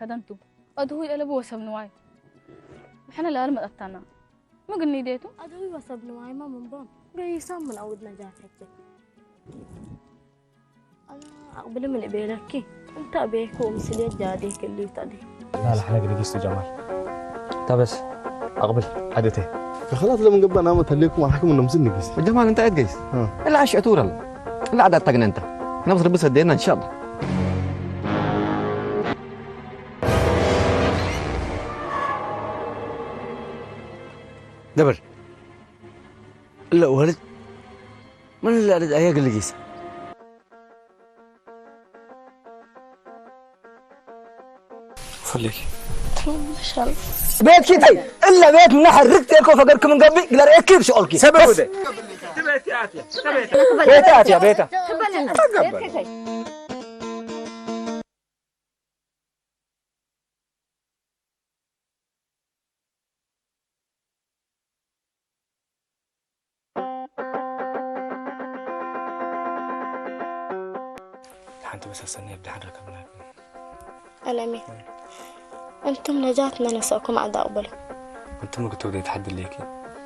كدنتو أدوي إلى بو وسب نواي إحنا لا ما قطعنا ما قلني ديتو أدوي وسب نواي ما من بام جاي سام من أود نجاح حتى أنا أقبل من إبيلكي أنت أبيك ومسلية جاديك اللي تدي لا حلاقة دقيقة جمال طب بس أقبل حدته خلاص لما قبل نامت عليكم وحكم انه مسني قيس جمال انت قاعد قيس الا عشاء تورل لا عاد تقنا انت نبصر بس هدينا ان شاء الله دبر لا ولد من اللي اريد اياق اللي قيس خليك ما شاء الله بيت كيتي الا بيت من نحر ركتيركو فقركم من قبل قدر اكيد شغلك سبب وده تبيت عافية بيت عافية بيت انت بس استنى ابدا حركه معاك ألمي أنتم نجاتنا نساكم أعداء بلا انت ما كنت ودي تحدي ليكي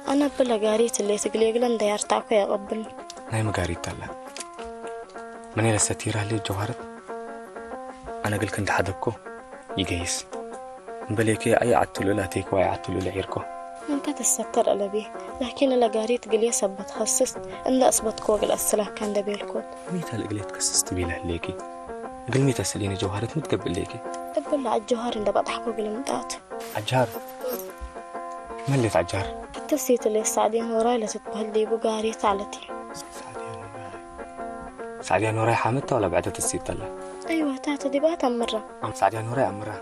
أنا بلا قاريت اللي تقلي قلن ديار تاكو يا قبلني ناي ما قاريت تلا مني لستيرة لي جوهرت انا قلت كنت حدكو يقيس بليكي اي عدتلو لا تيك واي عدتلو لعيركو أنت تستر ألبي لكن ألا قاريت قلي سبت خصصت إن أثبت كوغل السلاح كان دبيلكود ميت هالقليت كسست بيله ليكي قل ميت سليني جوهرت متقبل ليكي أقول له عالجوهر إن بضحكوا قلمتات عجار مليت عجار التسيت اللي سعدين وراي لتتبهلي بقاري تعلتي سعديان وراي حامدته ولا بعد السيت تلا أيوة تاتا دي بات مرة سعديان وراي أمرها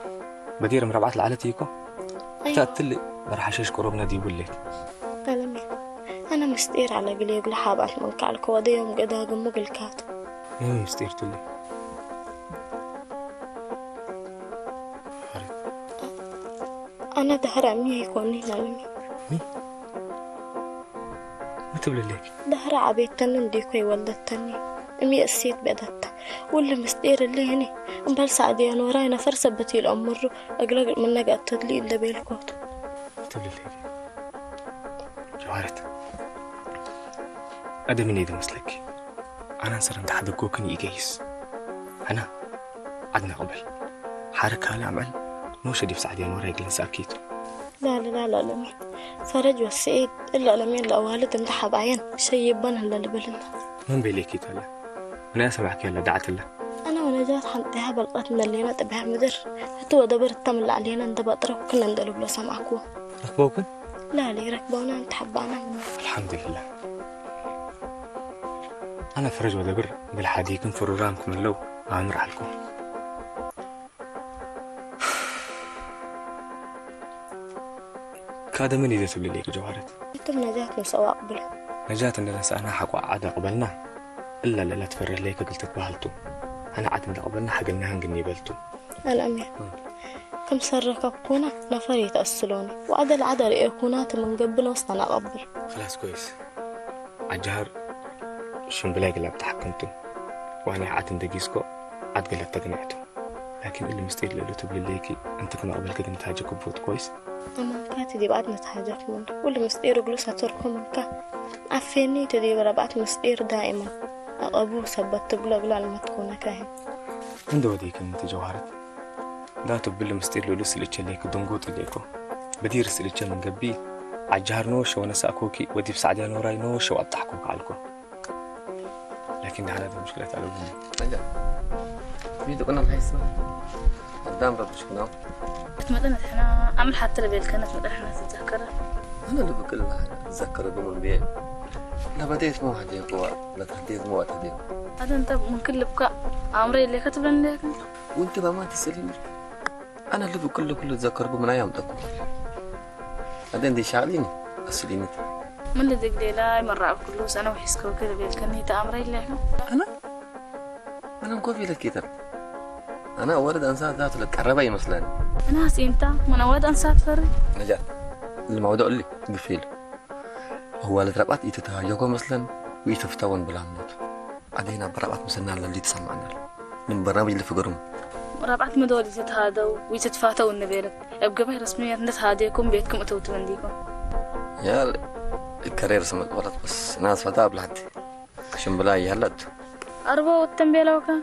بدير مربعات العلتيكو أيوة تقتلي برح أشيش قروبنا دي بوليت ألمي أنا مستير على قليق لحابات من كعلك وديهم قدا قمو قلكات مين مستير تلي أنا دهر عمي يكوني نالمي مين ما تبلي ليك دهر عبيد تنن ديكوي ولدتني أمي أسيت بيدتا واللي مستير اللي هني أمبال سعديان وراينا فرسبتي الأمر أقلق من نقا التدليل دبيلكوت تبلي ليك جوهرت أدا من يدي مسلك أنا نصر عند حد كوكني يقيس أنا عدنا قبل حركة العمل نوشة دي بسعديان وراي قلن ساكيت لا لا لا لا لمي فرج والسعيد إلا لمين الأوالد مدحب عين شي يبان هلا لبلنا من بيليكي تلا أنا أسمعك يلا دعت الله أنا ونجات حنتها بالقتنا اللي نتبها مدر هتو دبر التمل علينا ندبا طرق كنا ندلو بلا سمعكوا ركبوكن؟ لا لي ركبونا نتحبانا الحمد لله أنا فرج ودبر بالحديكم فرورانكم اللو أمر عليكم كادا من إذا تبلي ليك جوهرت أنتم نجاتنا سواء قبل نجاة إن أنا حق عدا قبلنا إلا لا تفرر ليك قلت تبهلتو أنا عاد قبلنا حق النهان قني بلتو الأمير كم سرك كونا نفري تأصلوني وعدل عدل يكونات من قبل وسطنا قبل خلاص كويس عجار شون بلاقي اللي بتحكمتو وأنا عاد دقيسكو عاد قلت تقنعتو لكن اللي مستير اللي تبلي ليكي أنت كنا قبل كده نتهاجك بفوت كويس أما كاتي دي بعد نتهاجك من واللي مستير جلوسها تركو منك عفيني تدي بربعت مستير دائما أبوه سبت تقول لما تكون كاهن عند وديك أنت جوهرت لا تبلي مستير لولوس اللي تشليك دنقوط الليكو بدير اللي تشل من قبي عجار نوش ونسأكوكي ودي بسعديان وراي نوش وأضحكوك عليكو لكن هذا مشكلة على أبوه نجا بيدو قلنا الله يسمع قدام ربش كنا مدنا إحنا عمل حتى لبيل كانت مدنا إحنا تتذكرها أنا اللي بكل أتذكر بمن بيه لا بديت مو هديكوا لا تهديد مو هديكوا هذا أنت من كل بكاء عمري اللي كتب لنا لك وانت بقى ما تسأليني أنا اللي بكل أتذكر بمن أيام تكون بعدين دي شعليني أسأليني من اللي دقلي لا مرة بكلوس أنا وحسك وكذا بيلكني تأمري اللي إحنا أنا مكوفي لك كتر أنا ولد أنسات ذات لك قربي مثلا أنا هسي أنت من أولاد أنسات فري نجات الموضوع اللي بفيل هو اللي ربعت يتتهاجوا مثلا ويتفتون بلا موت بعدين بربعت مسنا اللي تسمعنا من برنامج اللي في قرم رابعة مدودي تتهادوا ويتتفاتوا النبيلك أبقى به رسميا نتهاديكم بيتكم أتوتوا منديكم يا الكارير سمت ولد بس ناس فتاب لحد عشان بلاي هلت أربو والتنبيلة وكا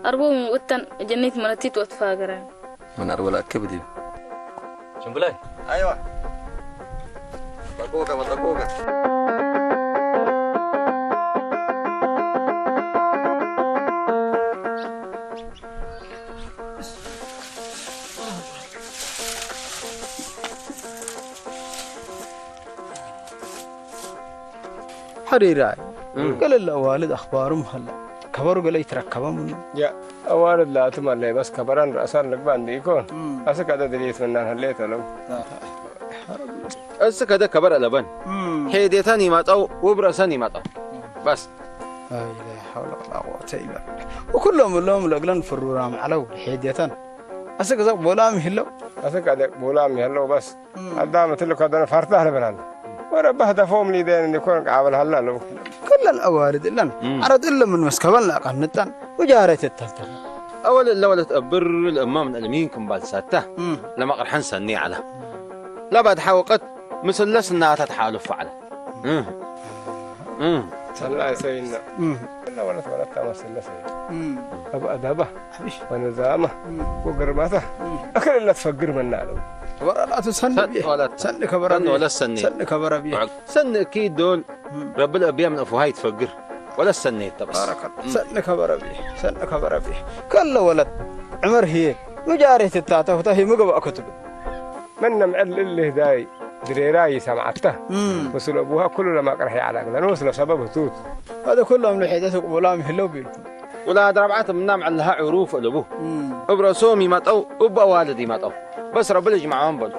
أربو والتن جنيت ملتيت واتفاقرين من أرولا كبدي شنو بلاي؟ أيوة بطقوقة حريراي قال الوالد أخبارهم هلا كبروا قال يتركبوا منه يا أوالد لا تملي بس كبران رأسان لقبان ديكون أسك هذا دليت من هليت لو أسك هذا كبر لبن هيديتاني ما طو وبرساني ما طو بس لا حول ولا قوة إلا بالله وكلهم لهم لقلن فرورام علو حيديتان أسك ذا بولام هلو أسك هذا بولام هلو بس قدام تلك هذا فرته لبنان وربه دفوم لي دين يكون قابل هلا لو كل الأوالد إلا عرض إلا من مسكبان لا قنتان وجارت التلتل أول لو تأبر الأمام من ألمينكم بعد ساته لما قرحن سني على لا بعد حوقت مثلث إنها تتحالف على الله يسوينا لا ولا تمثل سيد أبقى أدبه ونظامه وقرمته أكل إلا تفقر من نالو كبر لا تسن بيه سن كبر سن ولا السني سن كبر بيه سن أكيد دول رب الأبياء من أفوهاي تفقر ولا السني بس بارك الله سن كبر بيه سن كبر بيه كل ولد عمر هي وجاريت التاتا وتهي مقبأ كتب من معل اللي داي دريراي سمعته وصل أبوها كله لما قرحي على لأنه وصل سببه توت هذا كله من الحيدات قبلام هلو بيلكم ولا دربعات من نام على عروف أبوه أبرسومي ما طو أبا والدي ما طو بس رب الجماعة بل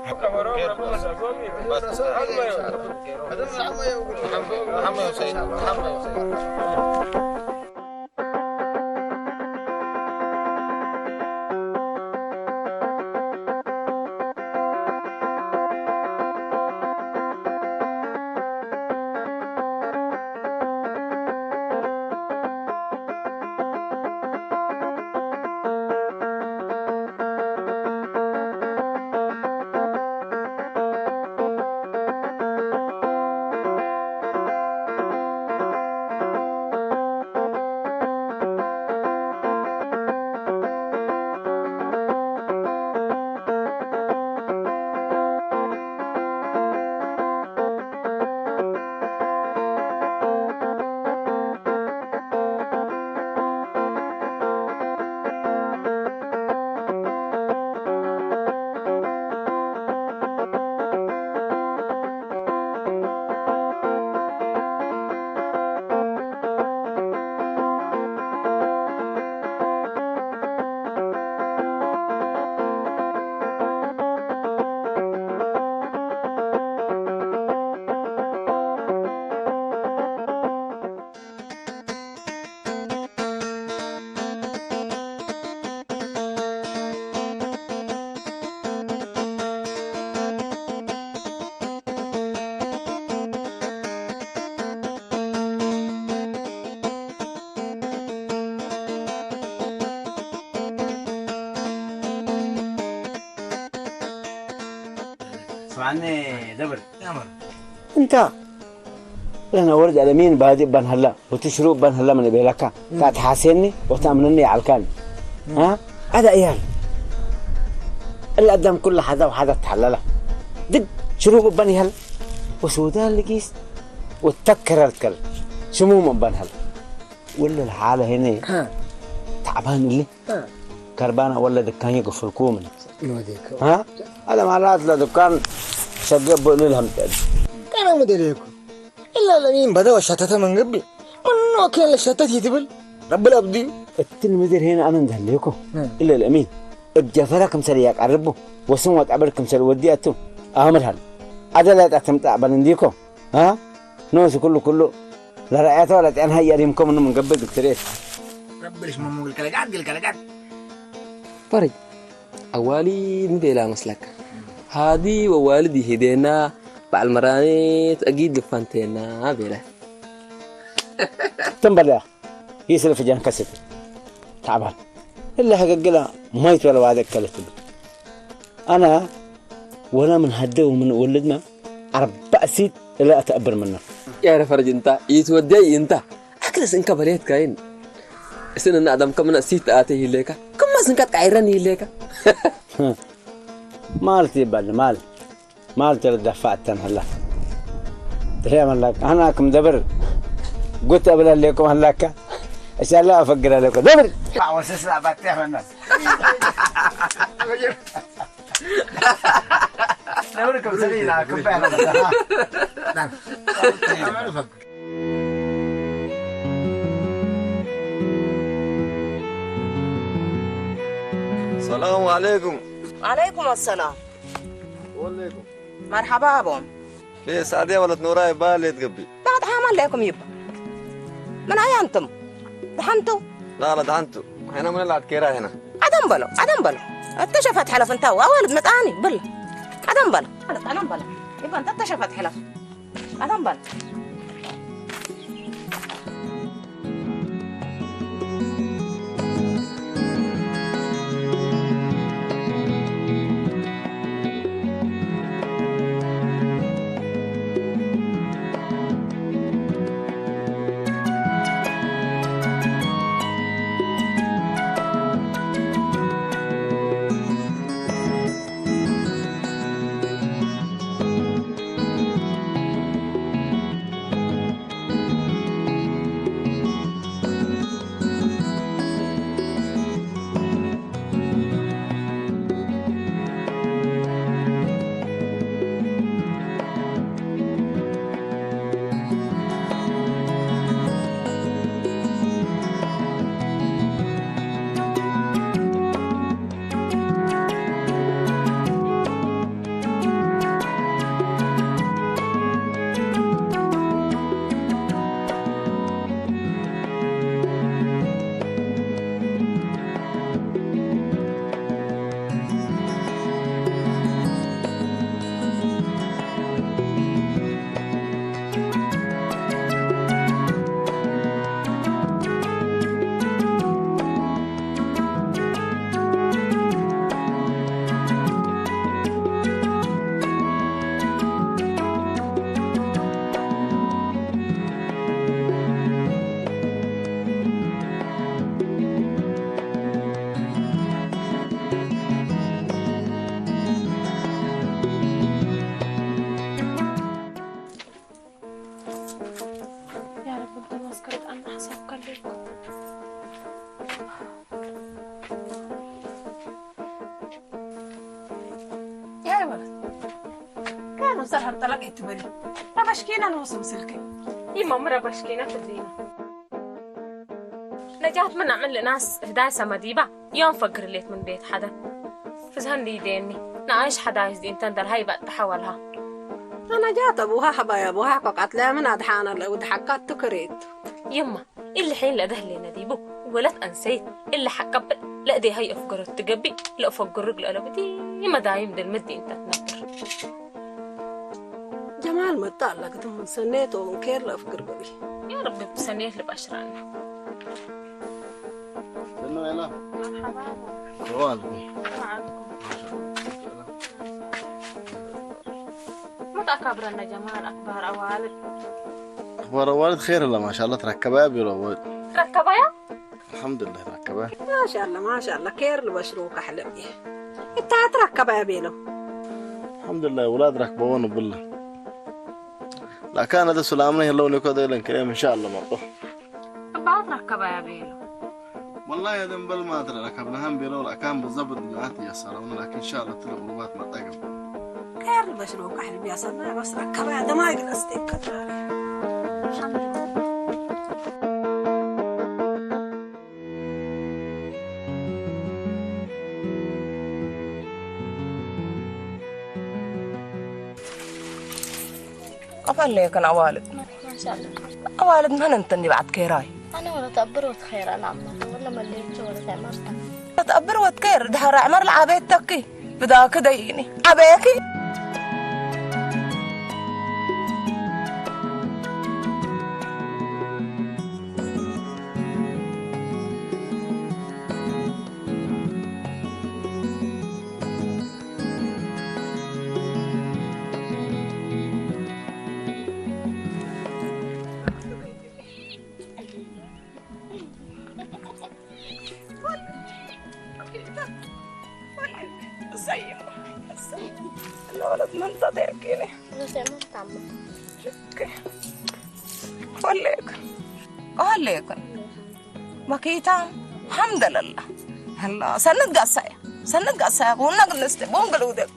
سمعني دبر يا مر انت لأن ورد على مين بادئ بن هلا وتشرب بن هلا من بيلكا تحاسني وتأمنني على الكلب ها هذا عيال اللي قدام كل حدا وحدا تحلله دق شروب بن هلا وسودان لقيس وتفكر الكلب شموم بن هلا ولا الحالة هنا تعبان اللي كربانة ولا دكان يقفل كومن ها هذا مالات لدكان شقب لهم تاني كان مدريكم إلا لمين بدأ وشتته من قبل منو كان الشتات يتبل رب الأبدي التلميذ هنا أنا ندهليكم إلا الأمين بجفركم سرياك عربه وسموت عبركم سر ودياتو أهم الحال عدلات أتمتع بلنديكم ها نوس كله لا رأيته ولا تعن هاي يريمكم إنه من قبل دكتوريت رب ليش ممو الكلاجات فرج أولي نبيلا مسلك هذه ووالدي هدينا بعد المرانيت أكيد فانتينا بيلا تنبلا يسلف جان كسر تعبان إلا حق قلا ميت ولا وعدك كلت أنا ولا من هده ومن ولدنا 4 سيت لا أتأبر منه يا فرج انت يتودي انت أكلس إنك بليت كاين سن أدم كم سيت آته ليك كم ما سنكت عيرني ليك مالتي بل مال تردفعت هلا تريم لك أنا كم دبر قلت قبل لكم هلاك إن شاء الله أفكر لكم دبر وسسلا بتيح الناس دوركم سلينا كم فعلا السلام عليكم. وعليكم السلام. وعليكم. مرحبا بهم. في سعدية ولا نوراي بالي تقبي. بعد حامل لكم يبا. من أي أنتم؟ دحنتوا؟ لا دحنتوا. هنا من اللي كيرا هنا. عدم بلو. اكتشفت حلف انت وولد متاني بل. عدم بلو. يبا انت اكتشفت حلف. عدم بلو. يا ولد كانوا سهر طلقت بلي ربشكينا نوصل سلكي يما مرة بشكينا تدينا نجات من عمل لناس هداية سمديبة يوم فقر ليت من بيت حدا فزهن دي ديني نعيش حدايس دي انتندر هاي بقى تحولها أنا جات أبوها حبايا أبوها قطعت لها من أدحانا لو دحكات تكريت يما اللي حين لا دهلي نديبو ولا أنسيت اللي حكب لا دي هاي أفقر تجبي لا أفقر رجل قلبتي يما دايم دي المدي انت تنكر جمال متعلق من سنيت ومن كير لأفقر بلي يا ربي بسنيت لبأشراني سنو يلا مرحبا وعليكم متى أكبرنا جمال أكبر أوالد أخبار والد خير الله ما شاء الله تركبها بيرواد ركبايا الحمد لله تركبها ما شاء الله كير لبشروك أحلبي انت هتركبها يا بيلو الحمد لله أولاد ركبونا بالله لا كان هذا سلامنا يلا ونكو ذيلا كريم إن شاء الله مرضو بعد ركبها يا بيلو والله يا دم بل ما أدري ركبنا هم بيلو لا كان بالضبط دلوقتي يا سلام لكن إن شاء الله تلقوا أولوات ما تقبل كير لبشروك أحلبي يا سلام بس ركبها ده ما يقدر أستيقظ الحمد لله قفل ليك أنا والد ما شاء الله والد ما ننتني بعد كيراي أنا ولا تقبر وتخير أنا عمرها ولا مليت ولا تعمرتها تقبر وتكير ده عمر العبيد تكي بدا كده يجيني عبيكي السيم الولد من تضيقيني بس يا مامت عمو وليك بكيتان الحمد لله هلا سند قصايا ونقل نستبون قلودك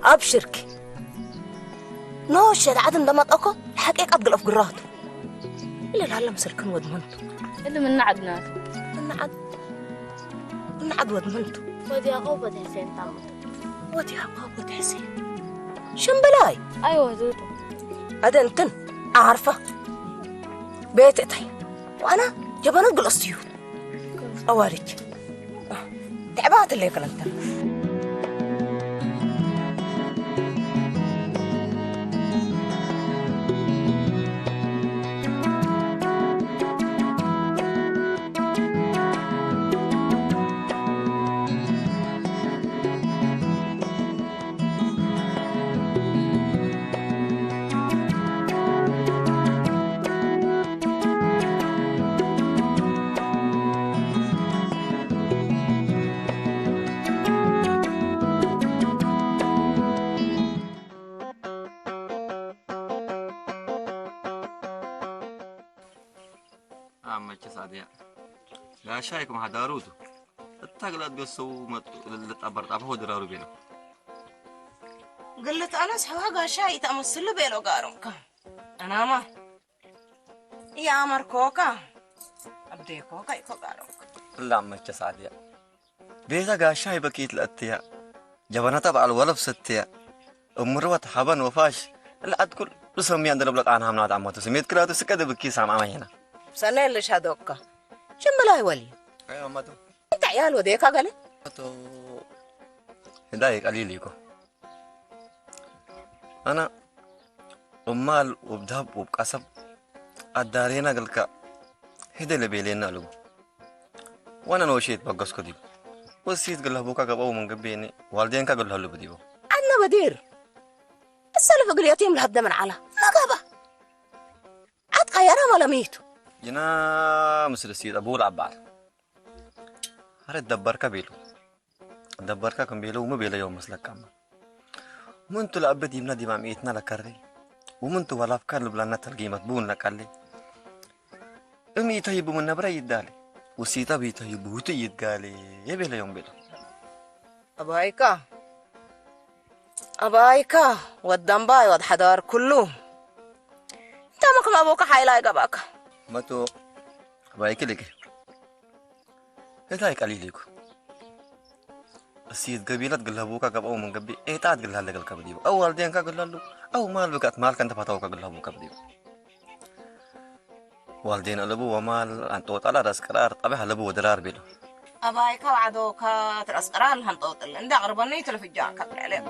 أبشرك نوش العدم دمت أكو الحقيقة أبقى في قراته إلا العلم مسلكن ودمنتو اللي من نعدنا من عد ودمنتو ودي عقوبة حسين تعمل ودي عقوبة حسين شنبلاي أيوة زوتو أدنتن أعرفه بيتي وأنا جبان أقل السيوط أوارج تعبات اللي كلمتن لا شايكم هداروتو التقلت قصو للطبر طبه درارو بينا قلت أنا سحوها شاي تأمسل بيلو قارنك أنا ما يا أمر كوكا أبدي كوكا يكو قارنك لا مجا سعديا بيتا قاشاي بكيت الأتيا جبنا تبع الولف ستيا أمروت حبن وفاش العد كل رسمي عندنا بلد عنها مناد عماتو سميت كراتو سكده بكيس عم هنا سنة اللي شادوكا شملاي ولي ايوه ماتو انت عيال وديكا قالي ماتو هدايك قليليكو انا امال وبذهب وبقصب الدارينا قلكا هدا اللي بيلينا له وانا نوشيت بقصكو دي وسيت قال له بوكا قبو من قبيني والدين قال له بديو انا بدير السلف قال يتيم لهد من على ما قابه عاد غيرها ولا ميتو جنا مثل السيد ابو العبار هرد دبركا بيلو دبركا كم بيلو وما بيلو يوم مسلك كام منتو لأبدي من دي ما ميتنا لكري ومنتو ولا أفكار لبلانا تلقيمة بون لكالي أمي تهيبو من نبرا يدالي وسيتا بي تهيبو تيدقالي يبيلو يوم بيلو أبايكا والدنباي والحدار كله تامك ما أبوك حيلاي قباك ماتو بايك لك هتايك علي ليكو السيد قبيلة قال له بوكا قبو من قبي ايه تعاد قال له لك الكبديو اول دين كا قال له او مال بكات مال كنت فتاوكا قال له بوكا بديو والدين الابو ومال ان توت على راس قرار طبعا الابو درار بيلو أبايكا وعدوكا تراس قرار هنطوط اللي عند غربني تلفجع كبر عليك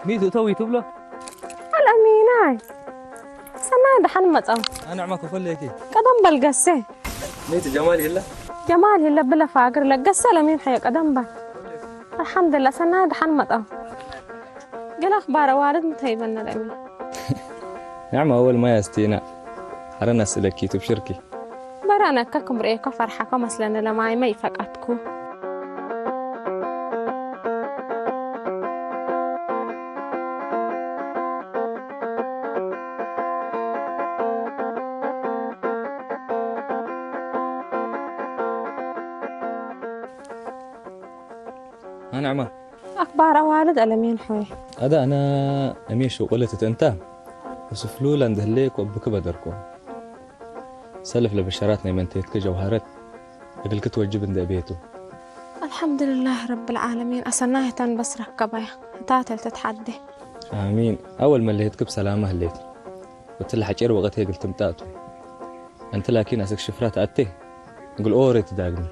ميتو توي تبلا الأميناي سنة دحن مطعم أنا عمك فليكي قدم بالقسة ميتو جمالي إلا جمالي إلا بلا فاقر لقسة لمين حي قدم بال الحمد لله سنة دحن مطعم قل أخبار والد متهيبنا الأمين نعم أول ما يستينا هرنا سلكي تبشركي برانا ككم رأيكو فرحكو مثلا لما ما يفقدكو نعمة أخبار والد ألمين حوي هذا أنا أميش وقلت أنت وسفلول عند هليك وأبوك بدركم سلف لبشراتنا من تيتك جوهرت أقل كتوجب عند بيته الحمد لله رب العالمين أصناه تن بس ركبها تاتل تتحدي آمين. أول ما الليتك بسلامة هليت قلت لها حجير وقتها قلت متاتو أنت لكن أسك شفرات أتيه نقول أوري تداقني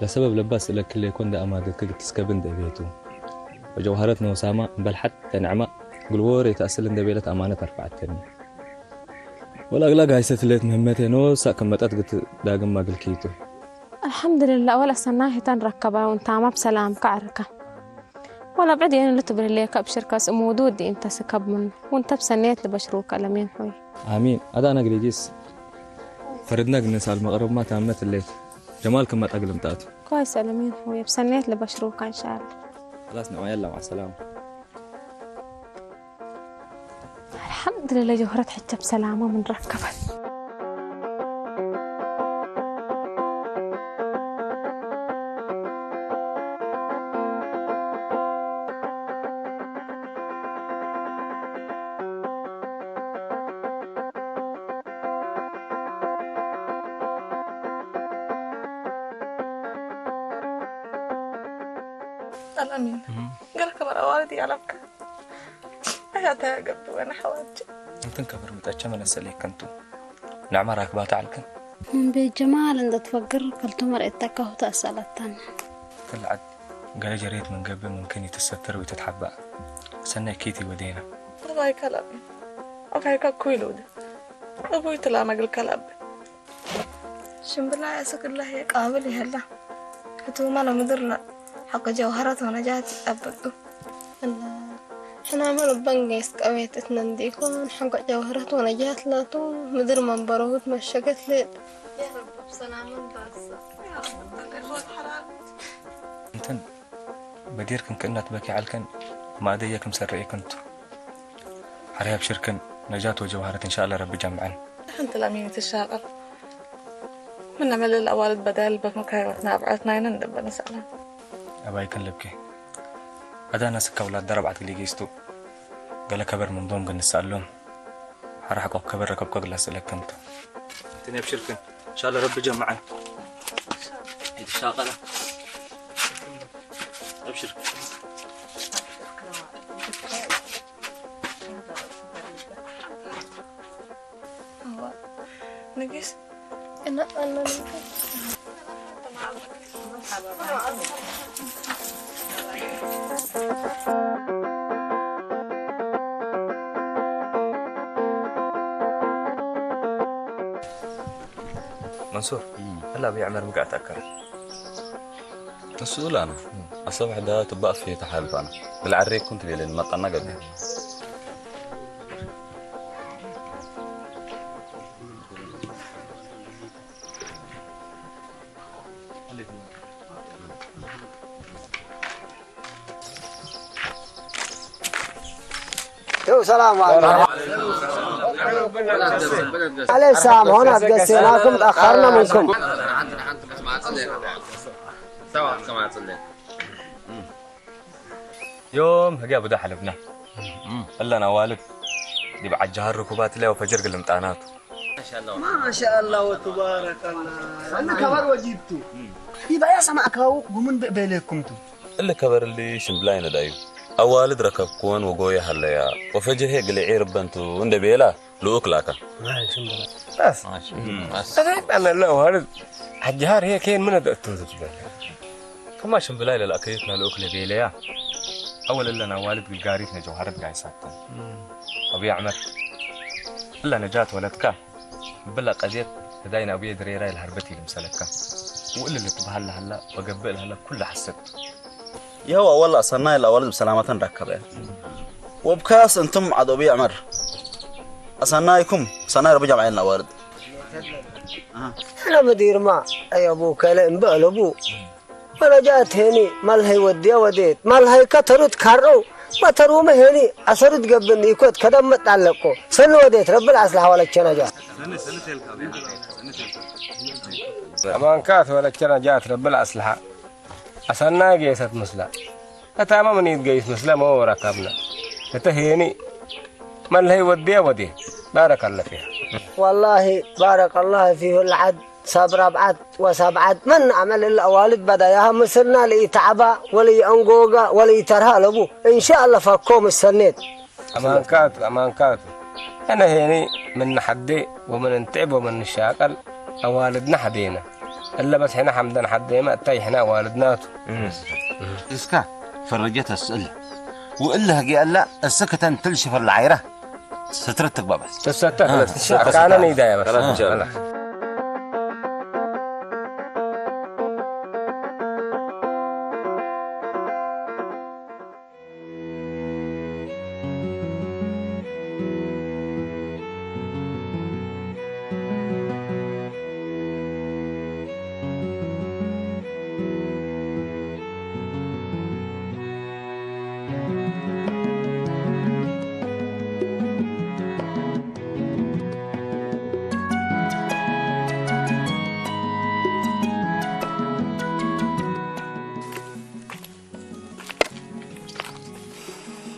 لسبب لباس لك اللي يكون ده أمادك قلت تسكبن ده بيتو وجوهرتنا وسامة بل حتى نعمة قل ووري تأسلن ده بيلت أمانة رفعتني ولا أغلاق هاي ستليت مهمتين وسا كمتات قلت داقن ما قل كيتو الحمد لله ولا سناه تنركبها وانت عم بسلام كعركة ولا بعد يعني اللي تبري ليك بشركة مودودي انت سكب من وانت بسنيت لبشروك ألمين حوي. آمين. هذا أنا قليجيس فردنا النساء المغرب ما تامت الليل جمالكم ما تقلم تاتو كويس ألمين حوي بسنيت لبشروك إن شاء الله. خلاص نعم يلا مع السلامة. الحمد لله جوهرت حتى بسلامة من ركبت. الأمين قال كبر والدي على بك أجاتها قبل وأنا حواجي أنت كبر متأشى من السليك كنتو نعم راكبات علكن بجمال عند تفكر قلت مرأتك هو تأسألتني كل عد قال جريت من قبل ممكن يتستر وتتحبأ سنة كيتي ودينا الله يكلمني أوكي كويلو ده أبوي طلع مقل كلب شنبلا يسك الله يقابلي هلا كتو ما مدرنا حق جوهرات ونجات أبدو الله أنا عملوا بنجيس قويت اتننديكون حق جوهرات ونجات لا تو مدر من بروت مشقت لي يا رب بسلام بس يا رب الله حلال انتن بديركم كأنها تبكي علكن ما أديكم سرقي كنتو حريها بشركن نجاة وجوهرات إن شاء الله رب جمعا أنت الأمين تشاغل من نعمل الأوالد بدال بمكاي وإحنا أبعتنا ينندب نسألها أباي كان لبكي هذا ناس كأولاد درب عتلي جيستو قال كبر من ضمن قن نسألهم حرح قب كبر ركب قبل أسألك كنت تني بشركن إن شاء الله رب جمعا هيد الشاغلة أبشر نجيس أنا منصور هلا بيعمل مقعد أكل مسؤول أنا الصبح ده تبقى في تحالف أنا بالعريق كنت لين ما طنا قبل سلام عليكم عليه السلام هنا قسيناكم تأخرنا منكم يوم هجي أبو ده حلبنا إلا أنا والد دي بعد جهر ركوبات له وفجر قلمتانات ما شاء الله وتبارك الله أنا كبر وجيبتو يبقى يا سمعك هو قومن بقبلكمتو اللي كبر اللي شمبلاين دايو أوالد ركب كون وقوي هلا وفجأة قلعي ربنتو وند بيلا لو أكلاكا بس أنا لا والد الجهار هي كين من الدكتور كما شمبلاي للأكيدنا لأكل بيلا أول إلا أنا والد بالقاريتنا جوهرت قاعد ساكتن أبي عمر إلا نجات ولدك بلا قضية هداينا أبي دريرة الهربتي المسلكة وإلا اللي تبها هلا وقبلها هلا كل حسيت يهو والله صناي الأولاد بسلامة ركبه وبكاس أنتم عدوبي عمر أصنايكم صناي ربي جمعين الأولاد أنا مدير ما أي أبوك لا إنبال أبو أنا جات هني مالهي ودي وديت مالهي كترت كارو ما ترو ما هني أسرد قبل يكوت كذا متعلقه سنة وديت رب العسل ولا كنا جات أمان كات ولا كنا جات رب العسل أصنع جيسة مسلا أتعامل من يتجيس مسلا ما هو ركبنا تهيني من هي ودي بارك الله فيها والله بارك الله فيه العد صبر بعد وسبعد من عمل الأوالد بداياها مسرنا ليتعبا ولا ينقوقا ولا يترها لبو إن شاء الله فكوم السنيت أمان كاتو أنا هني من حدي ومن نتعب ومن نشاكل أوالدنا حدينا إلا بس هنا حمدان حدي ما أتاي هنا والدناتو إسكا فرجت السؤال وإلا هجي لا السكتة تلشف العيرة سترتك بابا سترتك كان نيدا بس خلاص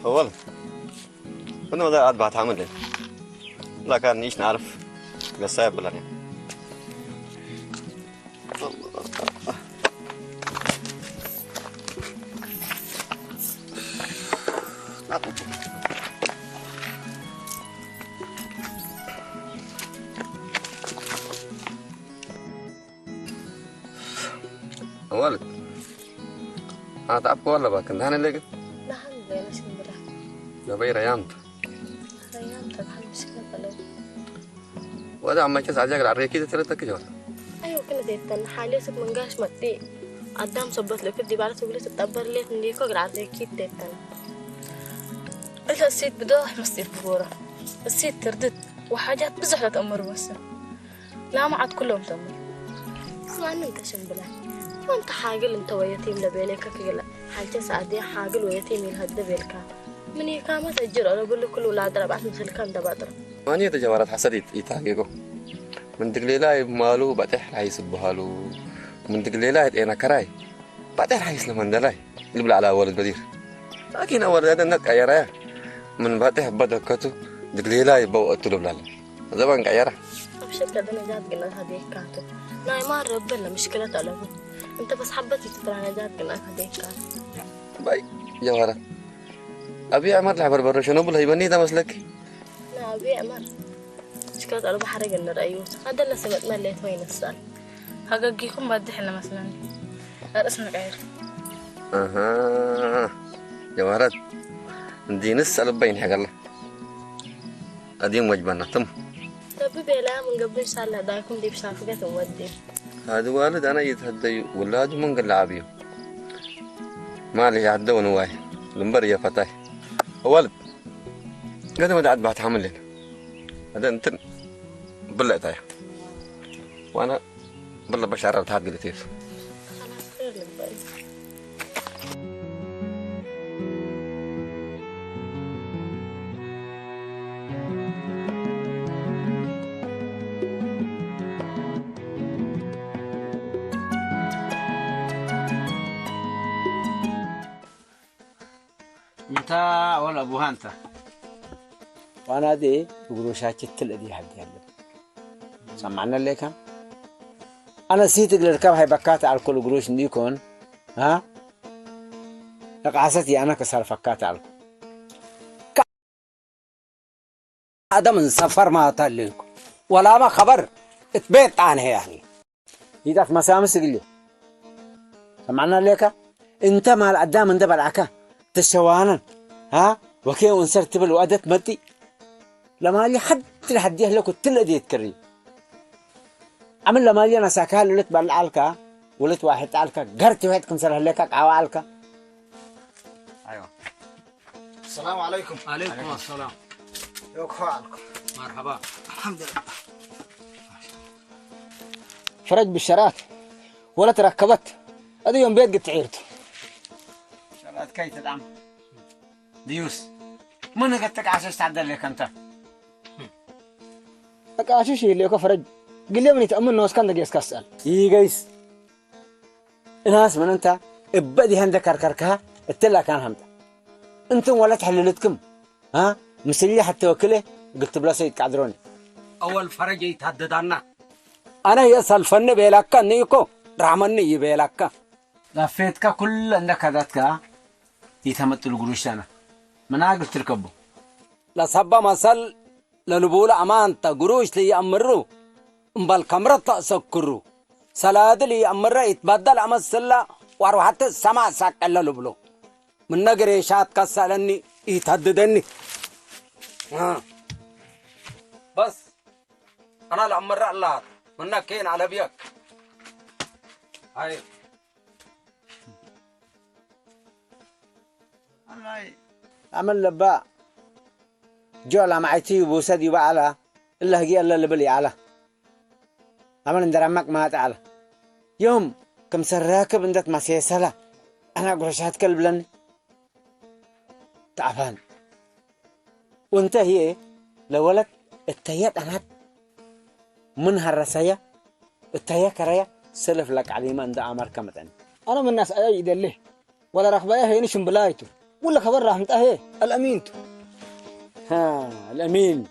أول كنا ما قاعد بعتعمل لي لا كان نيش نعرف قصايب بلا يعني ولد أنا تعبك ولا بك أنت هنا لقيت لا الحمد لله مش مبرح نبي ريانت ريانت الحمد مشكلة بلو وهذا عم يكسر على جاكل عريكي تلاتة كجول أيوة كنا ديتنا حاليا سب من قاش مدي قدام صبت لك دي بعد تقولي تتقبر ليه من ديكو قل عريكي ديتنا إلا السيد بدوح مستير بورة السيد تردد وحاجات بزحلة تأمر بس لا ما عاد كلهم تأمر ما انت شنبلا ما انت حاجل انت ويتيم لبيلك كلا حاجة سعدية حاجل ويتيم يلهد بيلك من يكامة تجر أنا أقول له كل ولاد ربعت مثل كان دبادر ما نيجي تجارات حسديت يتاجيكو من دقليلا مالو بتح حيس بهالو من دقليلا أنا كراي بتح حيس لمن دلاي اللي بلا على ولد بدير لكن أول هذا النت عيارة من بتح بدكتو دقليلا يبوا أتلو بلا زمان عيارة أبشر كذا نجات قلنا هذه كاتو ناي ما ربنا مشكلة ألفو أنت بس حبتي تبرع نجات قلنا هذه كاتو باي جوارة أبي أمر لعبر برا شنو بله يبني ده مسلك لا أبي أمر مشكلة أنا بحرق النار أيوة هذا اللي سمعت مليت وين السؤال هجاجيكم بعد حنا مثلا اسمك عير أها جوارات دي نسأل بين حق الله أديم وجبنا تم طب بيلا من قبل إن شاء الله دا يكون دي بشافقة ودي هذا والد أنا يتهدي ولاد من قل عابيه ما لي عدى ونواي لمبر يا فتاي ولد قدم دعت بعد حامل لنا هذا أنت بلا تايا وأنا بلا بشعر بتحق لطيف خلاص خير للباقي انت ولا ابوها انت وانا دي قروشاتي تلدي حد يلا سمعنا لك انا سيت الركاب هاي بكات على كل قروش ديكون ها لقعستي انا كسر فكات على هذا من سفر ما تلك ولا ما خبر اتبيت عنه يعني يدك مسامس قلي سمعنا لك انت مال قدام من دبل عكا تشوانا ها وكي ونسرت بالوادت مدي لما لي حد لحد يهلك وتلدي يتكري عمل لما لي انا ساكها لولت بالعلكا ولت واحد علكا قرت واحد كنسر هلك عوا علكا ايوه السلام عليكم عليكم السلام يوقفوا عليكم مرحبا الحمد لله فرج بالشرات ولا تركبت هذا يوم بيت قد عيرته شرات كي تدعم ديوس من قلتك عشان تعدل لك انت تكاشش اللي كفرج قل لي من يتأمن ناس كان دقيس كسل يجيس ناس من انت ابدي هندك كركركها التلا كان همت انتم ولا تحللتكم ها مسلي حتى وكله قلت بلا سيد كعدروني اول فرج يتهدد عنا أنا يسأل فن بيلك نيكو رحمني يبيلك لفيتك كل عندك هذاتك يتمت القروش أنا من عاقل تركبه لصبا مسل للبولة أمانتا قروش لي أمرو مبال كاميرا تأسكرو سلاد لي أمره يتبدل أما السلا وروحت السماء ساكلا لبلو من نقريشات كسالني يتهددني بس أنا الأمر الله منك كين على بيك هاي عمل لبا جولا معتي وبوسدي وعلى إلا هجي إلا اللي بلي على عمل اندرمك ما تعالى يوم كم سراكب عندك ما سيسلا أنا أقول شهاد كلب لني تعبان وانت هي لولك التيات أنا من هالرسايا التيا كرايا سلف لك علي ما عند عمر كمتن أنا من الناس أي يدله ولا رخبايا هي نشم بلايته ولا خبر رحمته هي الأمينتو ها الأمين